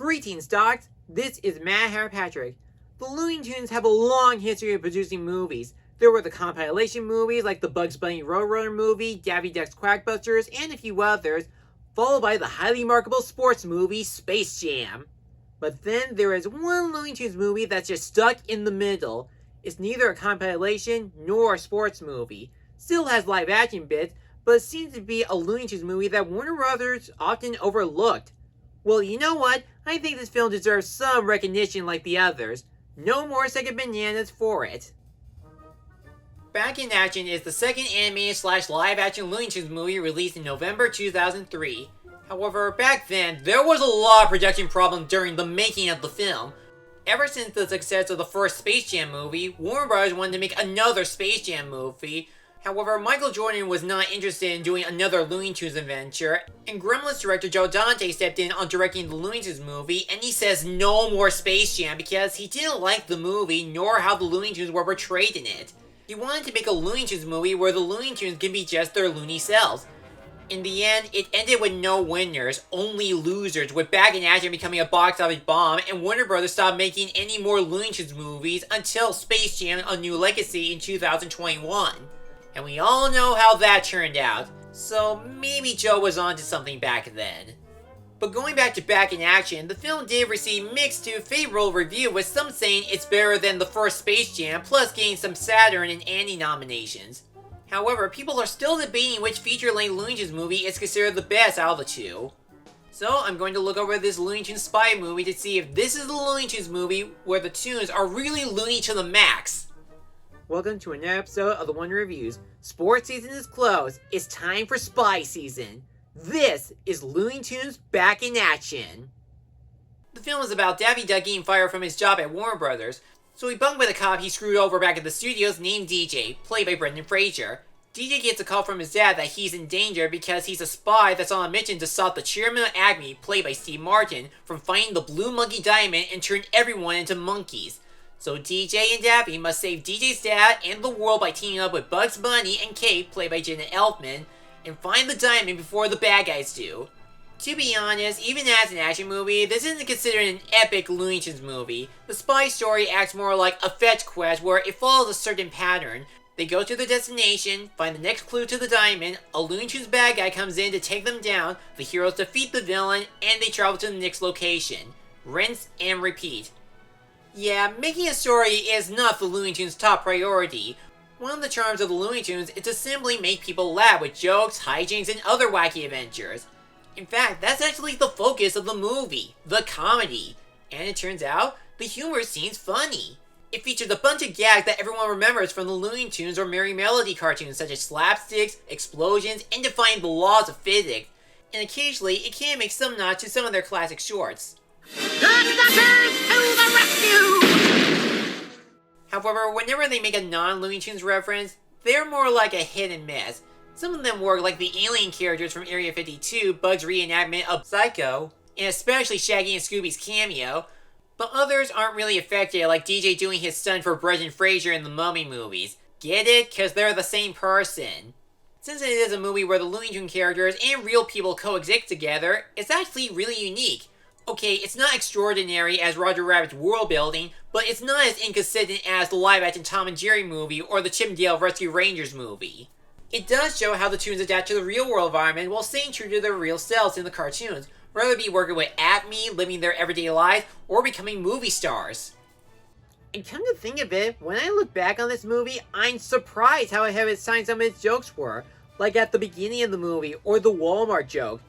Greetings, Docs! This is Mad Hatter Patrick. The Looney Tunes have a long history of producing movies. There were the compilation movies like the Bugs Bunny Roadrunner movie, Daffy Duck's Quackbusters, and a few others, followed by the highly marketable sports movie Space Jam. But then there is one Looney Tunes movie that's just stuck in the middle. It's neither a compilation nor a sports movie. Still has live action bits, but it seems to be a Looney Tunes movie that Warner Brothers often overlooked. Well, you know what? I think this film deserves some recognition like the others. No more second bananas for it. Back in Action is the second animated / live action Looney Tunes movie released in November 2003. However, back then, there was a lot of production problems during the making of the film. Ever since the success of the first Space Jam movie, Warner Bros. Wanted to make another Space Jam movie. However, Michael Jordan was not interested in doing another Looney Tunes adventure, and Gremlins director Joe Dante stepped in on directing the Looney Tunes movie, and he says no more Space Jam because he didn't like the movie nor how the Looney Tunes were portrayed in it. He wanted to make a Looney Tunes movie where the Looney Tunes can be just their loony selves. In the end, it ended with no winners, only losers, with Back in Action becoming a box office bomb, and Warner Bros. Stopped making any more Looney Tunes movies until Space Jam: A New Legacy in 2021. And we all know how that turned out, so maybe Joe was onto something back then. But going back to Back in Action, the film did receive mixed to favorable review, with some saying it's better than the first Space Jam, plus getting some Saturn and Annie nominations. However, people are still debating which feature-length Looney Tunes movie is considered the best out of the two. So I'm going to look over this Looney Tunes spy movie to see if this is the Looney Tunes movie where the tunes are really loony to the max. Welcome to another episode of the Wonder Reviews. Sports season is closed. It's time for spy season. This is Looney Tunes Back in Action. The film is about Daffy Duck getting fired from his job at Warner Brothers, so he bunked with a cop he screwed over back at the studios named DJ, played by Brendan Fraser. DJ gets a call from his dad that he's in danger because he's a spy that's on a mission to stop the chairman of Acme, played by Steve Martin, from finding the Blue Monkey Diamond and turn everyone into monkeys. So DJ and Daffy must save DJ's dad and the world by teaming up with Bugs Bunny and Kate, played by Jenna Elfman, and find the diamond before the bad guys do. To be honest, even as an action movie, this isn't considered an epic Looney Tunes movie. The spy story acts more like a fetch quest where it follows a certain pattern. They go to the destination, find the next clue to the diamond, a Looney Tunes bad guy comes in to take them down, the heroes defeat the villain, and they travel to the next location. Rinse and repeat. Yeah, making a story is not the Looney Tunes' top priority. One of the charms of the Looney Tunes is to simply make people laugh with jokes, hijinks, and other wacky adventures. In fact, that's actually the focus of the movie, the comedy. And it turns out, the humor seems funny. It features a bunch of gags that everyone remembers from the Looney Tunes or Merry Melody cartoons, such as slapsticks, explosions, and defying the laws of physics. And occasionally, it can make some nods to some of their classic shorts. Ghostbusters to the rescue! However, whenever they make a non-Looney Tunes reference, they're more like a hit and miss. Some of them work like the alien characters from Area 52, Bug's reenactment of Psycho, and especially Shaggy and Scooby's cameo, but others aren't really effective, like DJ doing his stunt for Brendan Fraser in the Mummy movies. Get it? Cause they're the same person. Since it is a movie where the Looney Tunes characters and real people coexist together, it's actually really unique. Okay, it's not extraordinary as Roger Rabbit's world building, but it's not as inconsistent as the live-action Tom and Jerry movie or the Chip 'n Dale Rescue Rangers movie. It does show how the tunes adapt to the real-world environment while staying true to their real selves in the cartoons, whether it be working with Acme, living their everyday lives, or becoming movie stars. And come to think of it, when I look back on this movie, I'm surprised how ahead of its time some of its jokes were, like at the beginning of the movie, or the Walmart joke.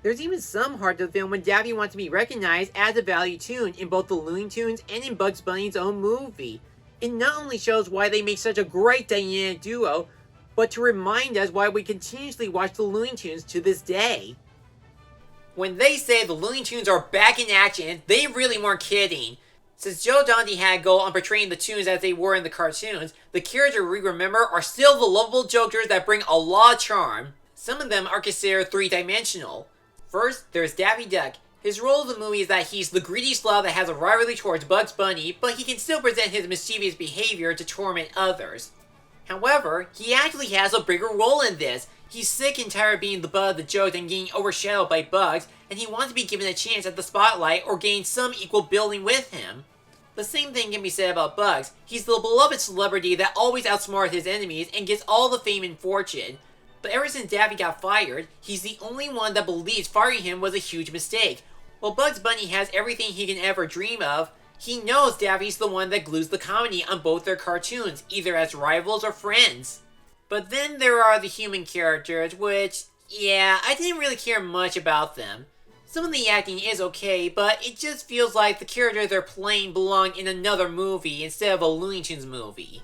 There's even some heart to the film when Daffy wants to be recognized as a value tune in both the Looney Tunes and in Bugs Bunny's own movie. It not only shows why they make such a great dynamic duo, but to remind us why we continuously watch the Looney Tunes to this day. When they say the Looney Tunes are back in action, they really weren't kidding. Since Joe Dante had a goal on portraying the tunes as they were in the cartoons, the characters we remember are still the lovable jokers that bring a lot of charm. Some of them are considered three-dimensional. First, there's Daffy Duck. His role in the movie is that he's the greedy slob that has a rivalry towards Bugs Bunny, but he can still present his mischievous behavior to torment others. However, he actually has a bigger role in this. He's sick and tired of being the butt of the joke and getting overshadowed by Bugs, and he wants to be given a chance at the spotlight or gain some equal building with him. The same thing can be said about Bugs. He's the beloved celebrity that always outsmarts his enemies and gets all the fame and fortune. But ever since Daffy got fired, he's the only one that believes firing him was a huge mistake. While Bugs Bunny has everything he can ever dream of, he knows Daffy's the one that glues the comedy on both their cartoons, either as rivals or friends. But then there are the human characters, which, yeah, I didn't really care much about them. Some of the acting is okay, but it just feels like the characters they're playing belong in another movie instead of a Looney Tunes movie.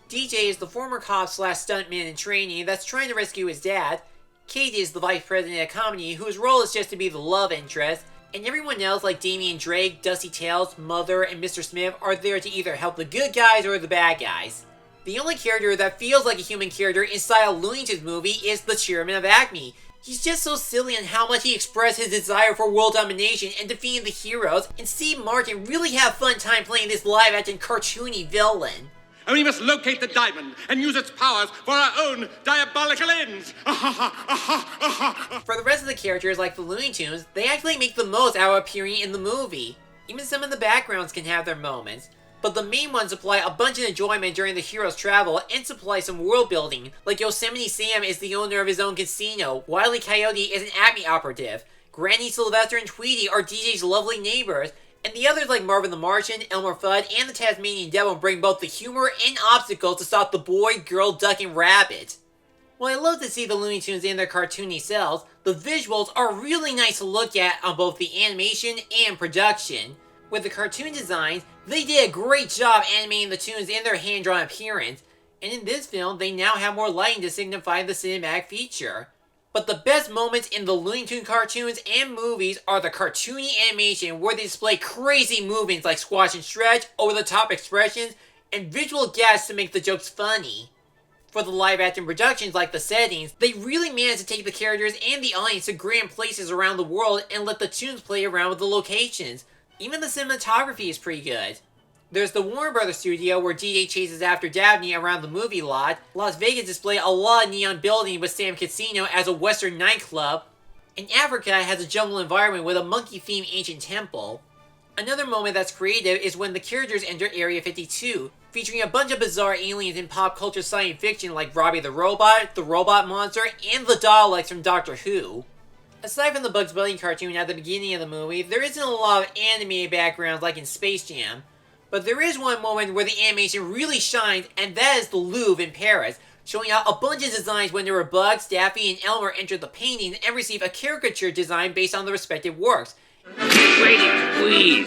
DJ is the former cop slash stuntman in training that's trying to rescue his dad. Kate is the vice president of comedy whose role is just to be the love interest. And everyone else like Damian Drake, Dusty Tails, Mother, and Mr. Smith are there to either help the good guys or the bad guys. The only character that feels like a human character inside a Looney Tunes movie is the chairman of Acme. He's just so silly in how much he expressed his desire for world domination and defeating the heroes, and Steve Martin really had a fun time playing this live-action cartoony villain. And we must locate the diamond and use its powers for our own diabolical ends. For the rest of the characters like the Looney Tunes, they actually make the most out of appearing in the movie. Even some of the backgrounds can have their moments. But the main ones supply a bunch of enjoyment during the hero's travel and supply some world building, like Yosemite Sam is the owner of his own casino, Wile E. Coyote is an Acme operative, Granny, Sylvester, and Tweety are DJ's lovely neighbors, and the others like Marvin the Martian, Elmer Fudd, and the Tasmanian Devil bring both the humor and obstacles to stop the boy, girl, duck, and rabbit. While I love to see the Looney Tunes in their cartoony selves, the visuals are really nice to look at on both the animation and production. With the cartoon designs, they did a great job animating the tunes in their hand-drawn appearance, and in this film, they now have more lighting to signify the cinematic feature. But the best moments in the Looney Tunes cartoons and movies are the cartoony animation where they display crazy movements like squash and stretch, over-the-top expressions, and visual gags to make the jokes funny. For the live-action productions like the settings, they really managed to take the characters and the audience to grand places around the world and let the tunes play around with the locations. Even the cinematography is pretty good. There's the Warner Brothers studio where DJ chases after Daphne around the movie lot. Las Vegas displays a lot of neon building with Sam Casino as a western nightclub. And Africa has a jungle environment with a monkey-themed ancient temple. Another moment that's creative is when the characters enter Area 52, featuring a bunch of bizarre aliens in pop culture science fiction like Robbie the Robot Monster, and the Daleks from Doctor Who. Aside from the Bugs Bunny cartoon at the beginning of the movie, there isn't a lot of animated backgrounds like in Space Jam. But there is one moment where the animation really shines, and that is the Louvre in Paris, showing out a bunch of designs when there were Bugs, Daffy, and Elmer enter the painting and receive a caricature design based on the respective works. Waiting, please.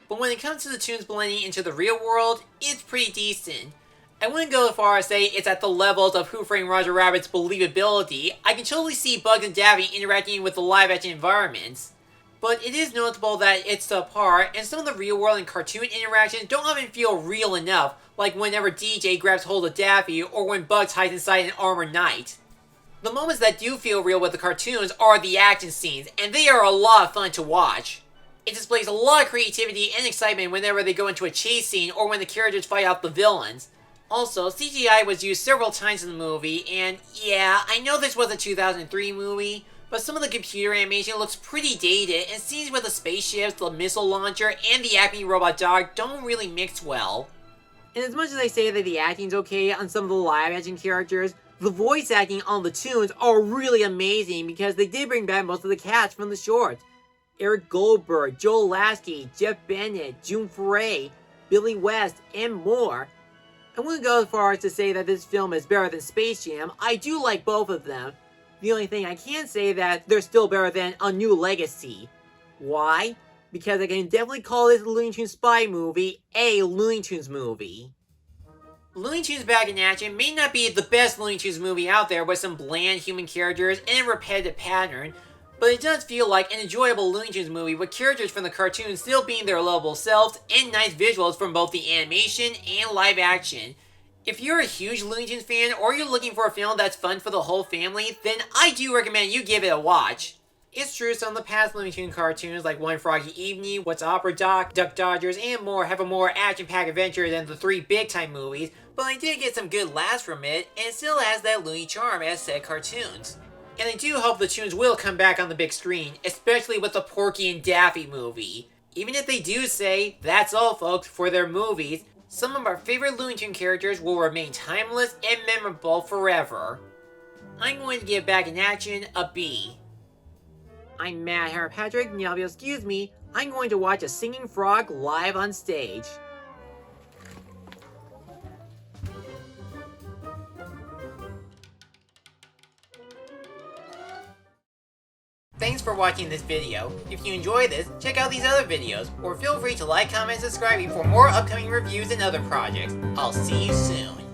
But when it comes to the tunes blending into the real world, it's pretty decent. I wouldn't go as far as say it's at the levels of Who Framed Roger Rabbit's believability. I can totally see Bugs and Daffy interacting with the live-action environments. But it is noticeable that it's subpar, and some of the real-world and cartoon interactions don't often feel real enough, like whenever DJ grabs hold of Daffy, or when Bugs hides inside an armored knight. The moments that do feel real with the cartoons are the action scenes, and they are a lot of fun to watch. It displays a lot of creativity and excitement whenever they go into a chase scene, or when the characters fight out the villains. Also, CGI was used several times in the movie, and yeah, I know this was a 2003 movie, but some of the computer animation looks pretty dated, and scenes with the spaceships, the missile launcher, and the Acme robot dog don't really mix well. And as much as I say that the acting's okay on some of the live-action characters, the voice acting on the tunes are really amazing because they did bring back most of the cast from the short. Eric Goldberg, Joel Lasky, Jeff Bennett, June Foray, Billy West, and more. I wouldn't go as far as to say that this film is better than Space Jam. I do like both of them. The only thing I can say that they're still better than A New Legacy. Why? Because I can definitely call this Looney Tunes spy movie a Looney Tunes movie. Looney Tunes Back in Action may not be the best Looney Tunes movie out there with some bland human characters and a repetitive pattern, but it does feel like an enjoyable Looney Tunes movie with characters from the cartoon still being their lovable selves and nice visuals from both the animation and live action. If you're a huge Looney Tunes fan or you're looking for a film that's fun for the whole family, then I do recommend you give it a watch. It's true some of the past Looney Tunes cartoons like One Froggy Evening, What's Opera Doc, Duck Dodgers, and more have a more action-packed adventure than the three big-time movies, but I did get some good laughs from it, and it still has that loony charm as said cartoons. And I do hope the tunes will come back on the big screen, especially with the Porky and Daffy movie. Even if they do say, that's all folks, for their movies, some of our favorite Looney Tunes characters will remain timeless and memorable forever. I'm going to give Back in Action a B. I'm Mad Hair Patrick, and you'll excuse me, I'm going to watch a singing frog live on stage. Thanks for watching this video. If you enjoyed this, check out these other videos, or feel free to like, comment, and subscribe for more upcoming reviews and other projects. I'll see you soon.